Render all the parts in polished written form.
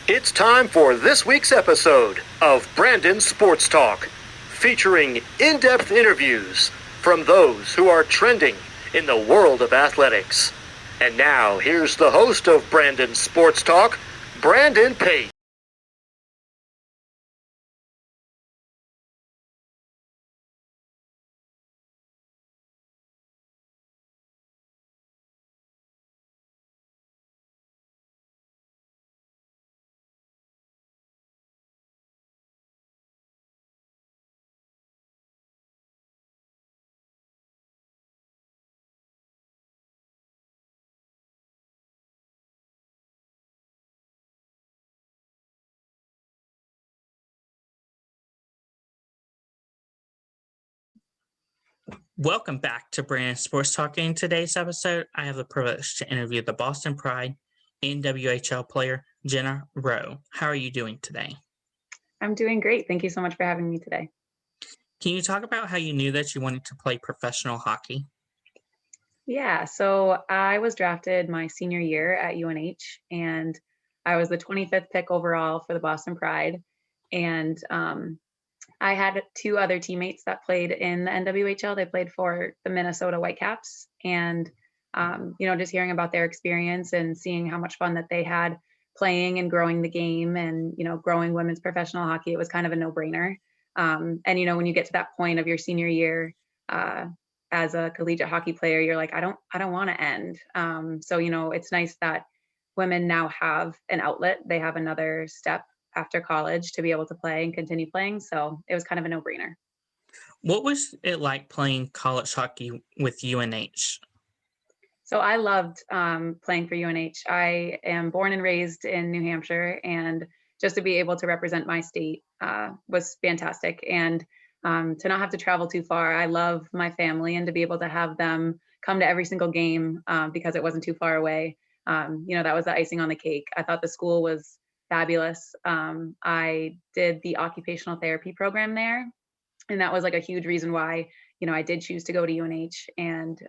It's time for this week's episode of Brandon Sports Talk, featuring in-depth interviews from those who are trending in the world of athletics. And now, here's the host of Brandon Sports Talk, Brandon Pate. Welcome back to Brandon Sports Talk. In today's episode, I have the privilege to interview the Boston Pride NWHL player, Jenna Rheault. How are you doing today? I'm doing great. Thank you so much for having me today. Can you talk about how you knew that you wanted to play professional hockey? Yeah, so I was drafted my senior year at UNH, and I was the 25th pick overall for the Boston Pride. And I had two other teammates that played in the NWHL. They played for the Minnesota Whitecaps. And, just hearing about their experience and seeing how much fun that they had playing and growing the game and, growing women's professional hockey, it was kind of a no-brainer. And, when you get to that point of your senior year, as a collegiate hockey player, you're like, I don't want to end. So, it's nice that women now have an outlet. They have another step after college to be able to play and continue playing. So it was kind of a no-brainer. What was it like playing college hockey with UNH? So I loved playing for UNH. I am born and raised in New Hampshire, and just to be able to represent my state was fantastic. And to not have to travel too far. I love my family, and to be able to have them come to every single game because it wasn't too far away. That was the icing on the cake. I thought the school was fabulous. I did the occupational therapy program there, and that was like a huge reason why I did choose to go to UNH. And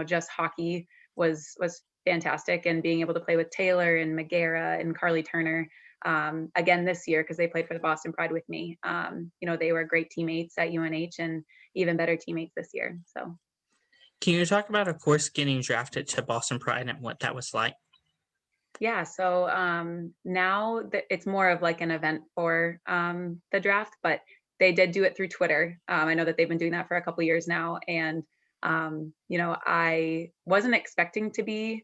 just hockey was fantastic, and being able to play with Taylor and McGarrah and Carly Turner again this year, because they played for the Boston Pride with me. They were great teammates at UNH and even better teammates this year. So can you talk about, of course, getting drafted to Boston Pride and what that was like? Yeah, so now it's more of like an event for the draft, but they did do it through Twitter. I know that they've been doing that for a couple years now, and I wasn't expecting to be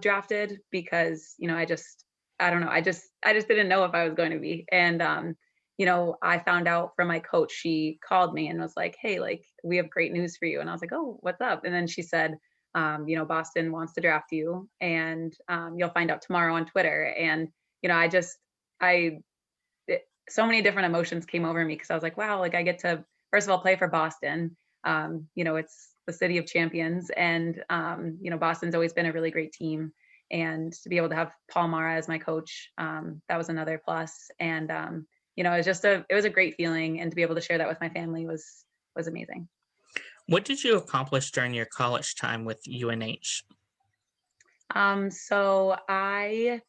drafted because I don't know, I just didn't know if I was going to be. And I found out from my coach. She called me and was like, "Hey, like, we have great news for you." And I was like, "Oh, what's up?" And then she said, Boston wants to draft you, and you'll find out tomorrow on Twitter. And so many different emotions came over me, because I was like, wow, like, I get to, first of all, play for Boston. It's the city of champions, and Boston's always been a really great team. And to be able to have Paul Mara as my coach, that was another plus. And it was a great feeling, and to be able to share that with my family was amazing. What did you accomplish during your college time with UNH? So I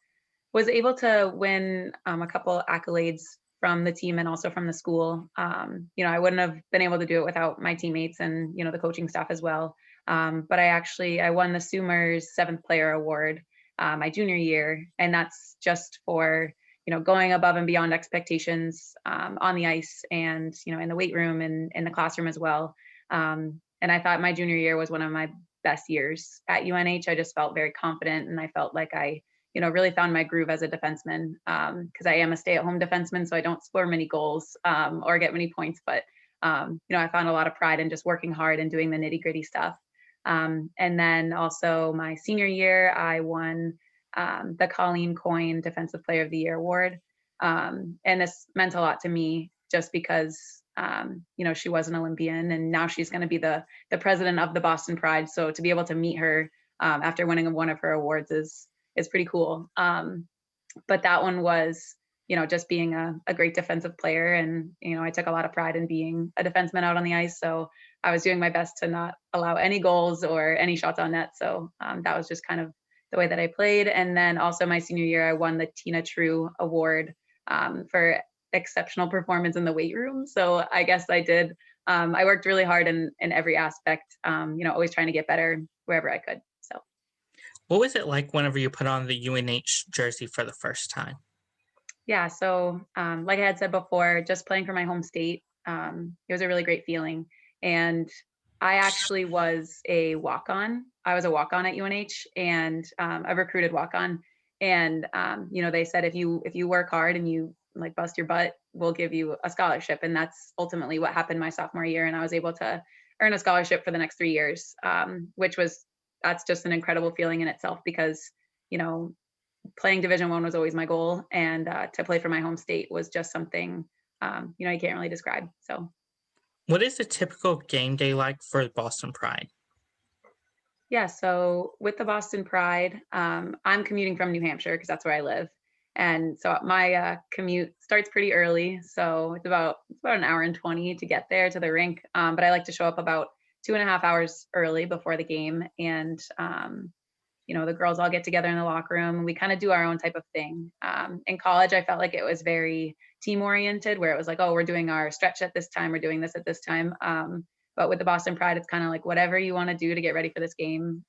was able to win a couple accolades from the team and also from the school. I wouldn't have been able to do it without my teammates and, the coaching staff as well. But I won the Soomers 7th Player Award my junior year. And that's just for, going above and beyond expectations on the ice and, in the weight room and in the classroom as well. And I thought my junior year was one of my best years at UNH. I just felt very confident, and I felt like I really found my groove as a defenseman, because I am a stay-at-home defenseman, so I don't score many goals or get many points. But I found a lot of pride in just working hard and doing the nitty-gritty stuff. And then also my senior year, I won the Colleen Coyne Defensive Player of the Year award, and this meant a lot to me just because she was an Olympian, and now she's going to be the president of the Boston Pride. So to be able to meet her after winning one of her awards is pretty cool. But that one was, just being a great defensive player. And, I took a lot of pride in being a defenseman out on the ice. So I was doing my best to not allow any goals or any shots on net. So that was just kind of the way that I played. And then also my senior year, I won the Tina True Award for exceptional performance in the weight room. So I guess I did. I worked really hard in every aspect, always trying to get better wherever I could. So. What was it like whenever you put on the UNH jersey for the first time? Yeah, so like I had said before, just playing for my home state, it was a really great feeling. And I actually was a walk-on. I was a walk-on at UNH and a recruited walk-on. And they said if you work hard and you like bust your butt, we'll give you a scholarship. And that's ultimately what happened my sophomore year. And I was able to earn a scholarship for the next 3 years, that's just an incredible feeling in itself because, playing Division I was always my goal, and to play for my home state was just something you can't really describe. So, what is a typical game day like for Boston Pride? Yeah, so with the Boston Pride, I'm commuting from New Hampshire because that's where I live, and so my commute starts pretty early. So it's about an hour and 20 to get there to the rink, but I like to show up about 2.5 hours early before the game, and the girls all get together in the locker room. We kind of do our own type of thing. In college, I felt like it was very team oriented, where it was like, oh, we're doing our stretch at this time, we're doing this at this time. But with the Boston Pride, it's kind of like whatever you want to do to get ready for this game,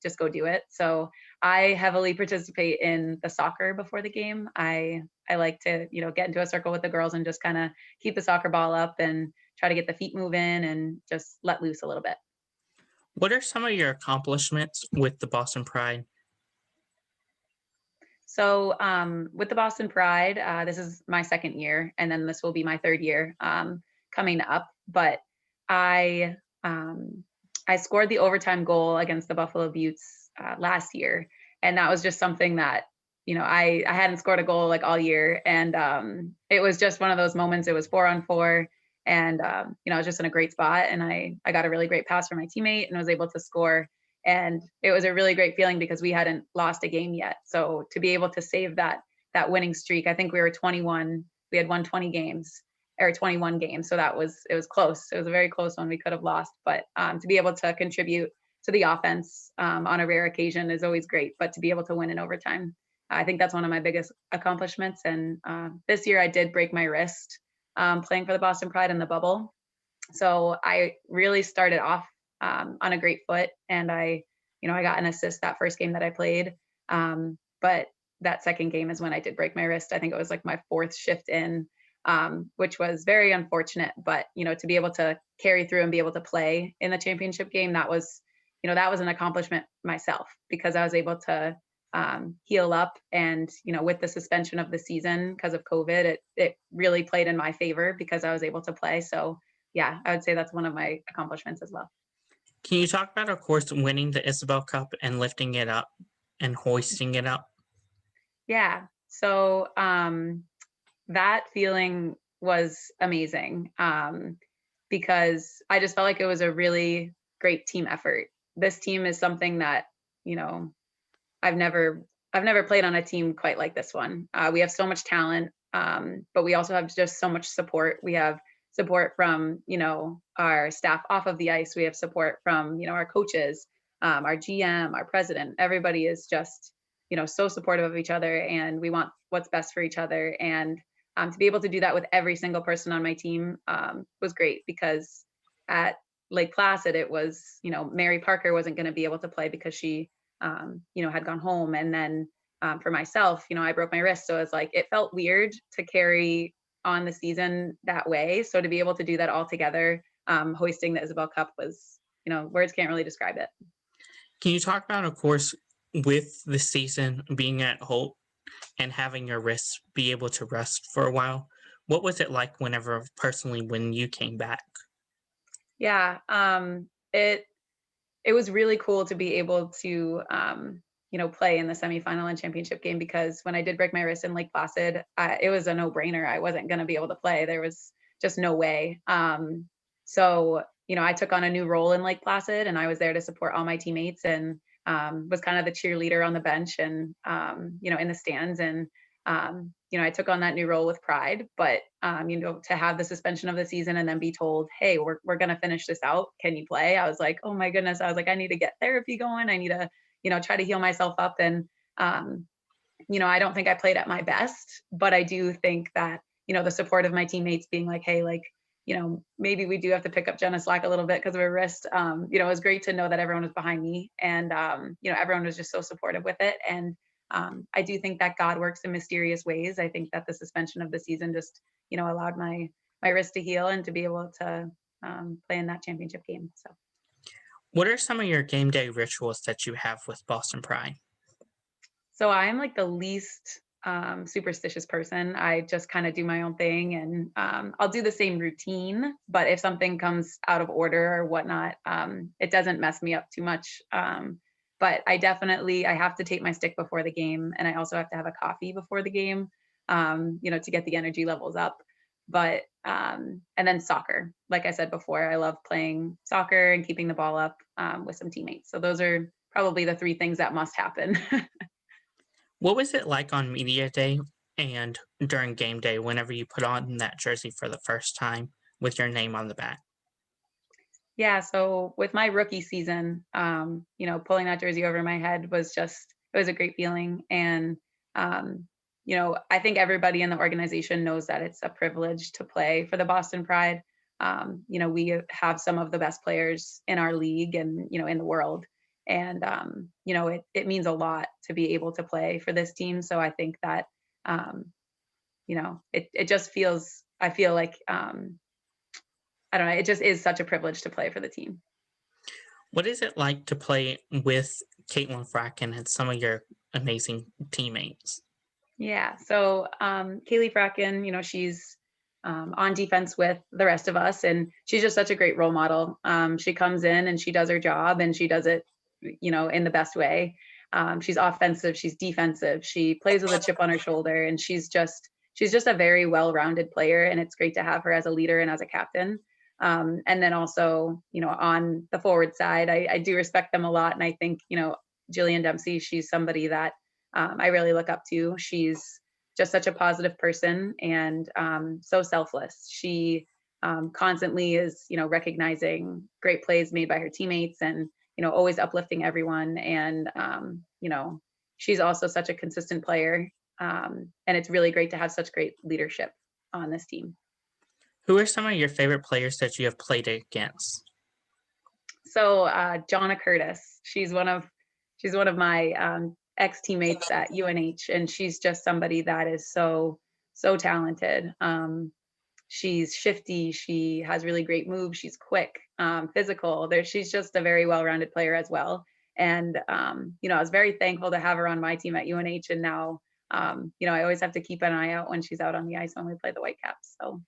just go do it. So I heavily participate in the soccer before the game. I like to, get into a circle with the girls and just kind of keep the soccer ball up and try to get the feet moving and just let loose a little bit. What are some of your accomplishments with the Boston Pride? So with the Boston Pride, this is my second year, and then this will be my third year coming up. But I scored the overtime goal against the Buffalo Beauts last year, and that was just something that I hadn't scored a goal like all year, and it was just one of those moments. It was 4-on-4. And, I was just in a great spot, and I got a really great pass from my teammate and was able to score. And it was a really great feeling because we hadn't lost a game yet. So to be able to save that winning streak, I think we were 21, we had won 20 games or 21 games. So it was close. It was a very close one. We could have lost, but to be able to contribute to the offense on a rare occasion is always great, but to be able to win in overtime, I think that's one of my biggest accomplishments. And this year I did break my wrist playing for the Boston Pride in the bubble. So I really started off on a great foot, and I got an assist that first game that I played. But that second game is when I did break my wrist. I think it was like my fourth shift in, which was very unfortunate. But to be able to carry through and be able to play in the championship game, that was an accomplishment myself because I was able to heal up, and with the suspension of the season because of COVID, it really played in my favor because I was able to play. So yeah, I would say that's one of my accomplishments as well. Can you talk about, of course, winning the Isobel Cup and lifting it up and hoisting it up? Yeah, so that feeling was amazing because I just felt like it was a really great team effort. This team is something that I've never played on a team quite like this one. We have so much talent, but we also have just so much support. We have support from, our staff off of the ice. We have support from, our coaches, our GM, our president. Everybody is just, so supportive of each other, and we want what's best for each other. And to be able to do that with every single person on my team was great because at Lake Placid, it was, Mary Parker wasn't going to be able to play because she had gone home. And then for myself, I broke my wrist. So it's like, it felt weird to carry on the season that way. So to be able to do that all together, hoisting the Isobel Cup was, words can't really describe it. Can you talk about, of course, with the season being at Holt and having your wrists be able to rest for a while, what was it like when you came back? Yeah, it was really cool to be able to, play in the semifinal and championship game because when I did break my wrist in Lake Placid, it was a no-brainer. I wasn't going to be able to play. There was just no way. So, I took on a new role in Lake Placid, and I was there to support all my teammates and was kind of the cheerleader on the bench and, in the stands. And, I took on that new role with Pride, but, to have the suspension of the season and then be told, hey, we're going to finish this out. Can you play? I was like, oh my goodness. I was like, I need to get therapy going. I need to, try to heal myself up. And, I don't think I played at my best, but I do think that, the support of my teammates being like, hey, like, maybe we do have to pick up Jenna's slack a little bit because of her wrist. It was great to know that everyone was behind me, and, everyone was just so supportive with it. And I do think that God works in mysterious ways. I think that the suspension of the season just, allowed my wrist to heal and to be able to play in that championship game. So. What are some of your game day rituals that you have with Boston Pride? So I'm like the least superstitious person. I just kind of do my own thing, and I'll do the same routine. But if something comes out of order or whatnot, it doesn't mess me up too much. But I have to take my stick before the game, and I also have to have a coffee before the game, to get the energy levels up. But and then soccer, like I said before, I love playing soccer and keeping the ball up with some teammates. So those are probably the three things that must happen. What was it like on media day and during game day whenever you put on that jersey for the first time with your name on the back? Yeah, so with my rookie season, pulling that jersey over my head it was a great feeling. And, I think everybody in the organization knows that it's a privilege to play for the Boston Pride. We have some of the best players in our league and, in the world. And, it means a lot to be able to play for this team. So I think that, it just feels, I feel like, I don't know, it just is such a privilege to play for the team. What is it like to play with Caitlin Fracken and some of your amazing teammates? Yeah, so Kaylee Fracken, she's on defense with the rest of us, and she's just such a great role model. She comes in and she does her job, and she does it, in the best way. She's offensive, she's defensive, she plays with a chip on her shoulder, and she's just a very well-rounded player, and it's great to have her as a leader and as a captain. And then also, on the forward side, I do respect them a lot. And I think, Jillian Dempsey, she's somebody that I really look up to. She's just such a positive person and so selfless. She constantly is, recognizing great plays made by her teammates and, always uplifting everyone. And, she's also such a consistent player. And it's really great to have such great leadership on this team. Who are some of your favorite players that you have played against? So Jonna Curtis, she's one of my ex teammates at UNH, and she's just somebody that is so talented. She's shifty. She has really great moves. She's quick, physical. She's just a very well-rounded player as well. And I was very thankful to have her on my team at UNH. And now, I always have to keep an eye out when she's out on the ice when we play the Whitecaps. So.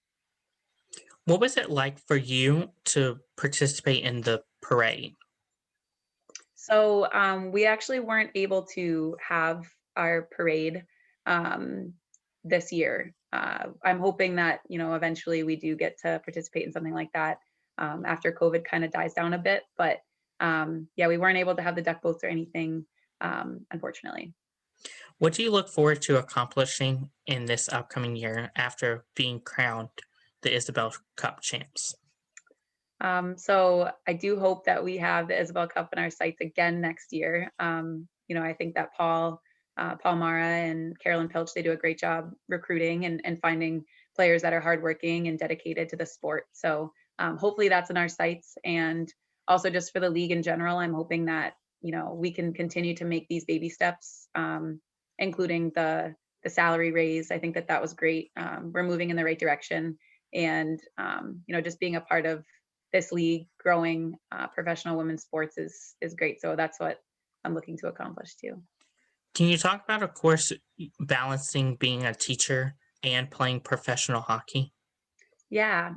What was it like for you to participate in the parade? So we actually weren't able to have our parade this year. I'm hoping that, eventually we do get to participate in something like that after COVID kind of dies down a bit. But yeah, we weren't able to have the duck boats or anything, unfortunately. What do you look forward to accomplishing in this upcoming year after being crowned the Isobel Cup champs? So I do hope that we have the Isobel Cup in our sights again next year. I think that Paul Mara and Carolyn Pilch, they do a great job recruiting and finding players that are hardworking and dedicated to the sport. So hopefully that's in our sights. And also just for the league in general, I'm hoping that, we can continue to make these baby steps, including the salary raise. I think that was great. We're moving in the right direction. And, just being a part of this league growing professional women's sports is great. So that's what I'm looking to accomplish too. Can you talk about, of course, balancing being a teacher and playing professional hockey? Yeah.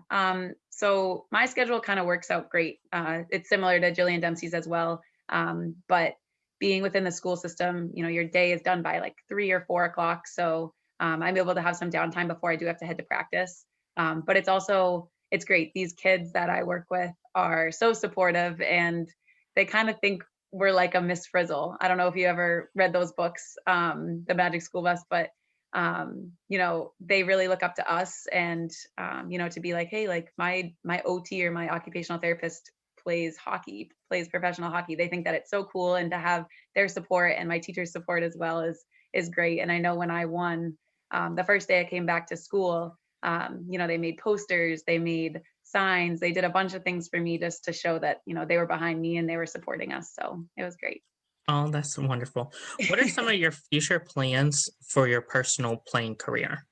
So my schedule kind of works out great. It's similar to Jillian Dempsey's as well. But being within the school system, your day is done by like 3 or 4 o'clock. So I'm able to have some downtime before I do have to head to practice. But it's great. These kids that I work with are so supportive, and they kind of think we're like a Miss Frizzle. I don't know if you ever read those books, The Magic School Bus, but they really look up to us, and to be like, hey, like my OT or my occupational therapist plays hockey, plays professional hockey. They think that it's so cool, and to have their support and my teacher's support as well is great. And I know when I won, the first day I came back to school, they made posters, they made signs, they did a bunch of things for me just to show that, they were behind me and they were supporting us. So it was great. Oh, that's wonderful. What are some of your future plans for your personal playing career?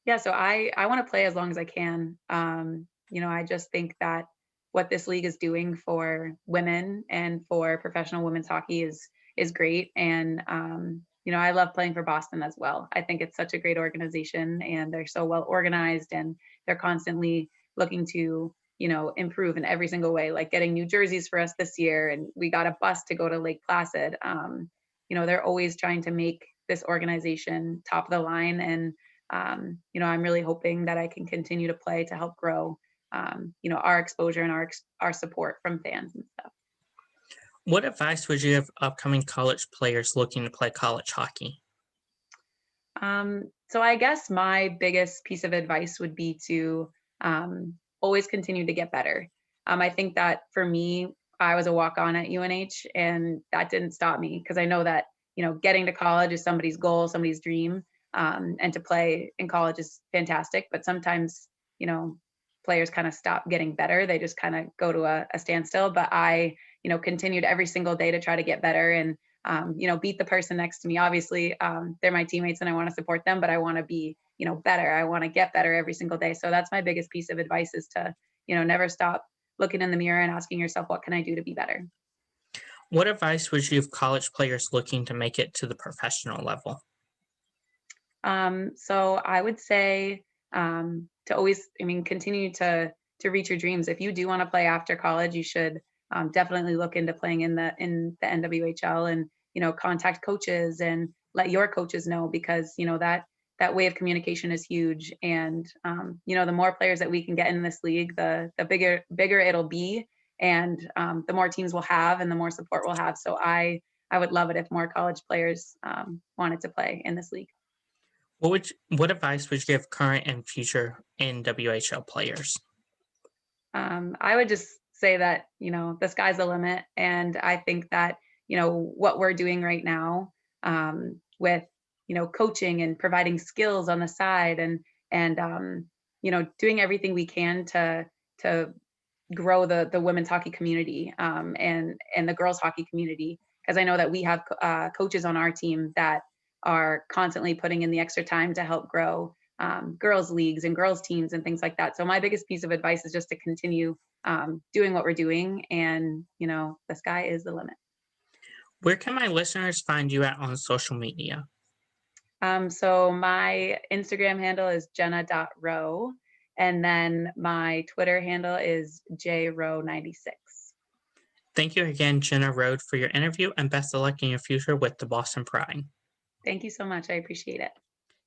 Yeah, so I want to play as long as I can. I just think that what this league is doing for women and for professional women's hockey is great. And I love playing for Boston as well. I think it's such a great organization, and they're so well organized, and they're constantly looking to improve in every single way, like getting new jerseys for us this year, and we got a bus to go to Lake Placid. They're always trying to make this organization top of the line, and I'm really hoping that I can continue to play to help grow our exposure and our support from fans and stuff. What advice would you give upcoming college players looking to play college hockey? So I guess my biggest piece of advice would be to always continue to get better. I think that for me, I was a walk-on at UNH, and that didn't stop me, because I know that, getting to college is somebody's goal, somebody's dream, and to play in college is fantastic. But sometimes, players kind of stop getting better. They just kind of go to a standstill. But I, continued every single day to try to get better and, beat the person next to me. Obviously, they're my teammates and I want to support them, but I want to be, better. I want to get better every single day. So that's my biggest piece of advice, is to, never stop looking in the mirror and asking yourself, what can I do to be better? What advice would you give college players looking to make it to the professional level? So I would say to always, continue to reach your dreams. If you do want to play after college, you should definitely look into playing in the NWHL, and contact coaches and let your coaches know, because that way of communication is huge. And the more players that we can get in this league, the bigger it'll be, and the more teams we'll have and the more support we'll have. So I would love it if more college players wanted to play in this league. What advice would you give current and future NWHL players? I would just say that, the sky's the limit. And I think that, what we're doing right now with, coaching and providing skills on the side, and doing everything we can to grow the women's hockey community and the girls hockey community. Because I know that we have coaches on our team that are constantly putting in the extra time to help grow girls leagues and girls teams and things like that. So my biggest piece of advice is just to continue doing what we're doing, and the sky is the limit. Where can my listeners find you at on social media? So my Instagram handle is jenna.rheault, and then my Twitter handle is jrheault96. Thank you again, Jenna Rheault, for your interview, and best of luck in your future with the Boston Pride. Thank you so much. I appreciate it.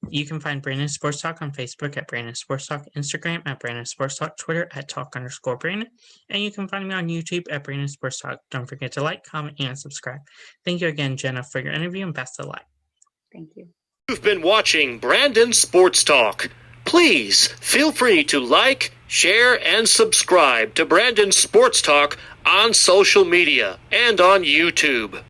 You can find Brandon Sports Talk on Facebook at Brandon Sports Talk, Instagram at Brandon Sports Talk, Twitter at Talk_Brandon, and you can find me on YouTube at Brandon Sports Talk. Don't forget to like, comment, and subscribe. Thank you again, Jenna, for your interview, and best of luck. Thank you. You've been watching Brandon Sports Talk. Please feel free to like, share, and subscribe to Brandon Sports Talk on social media and on YouTube.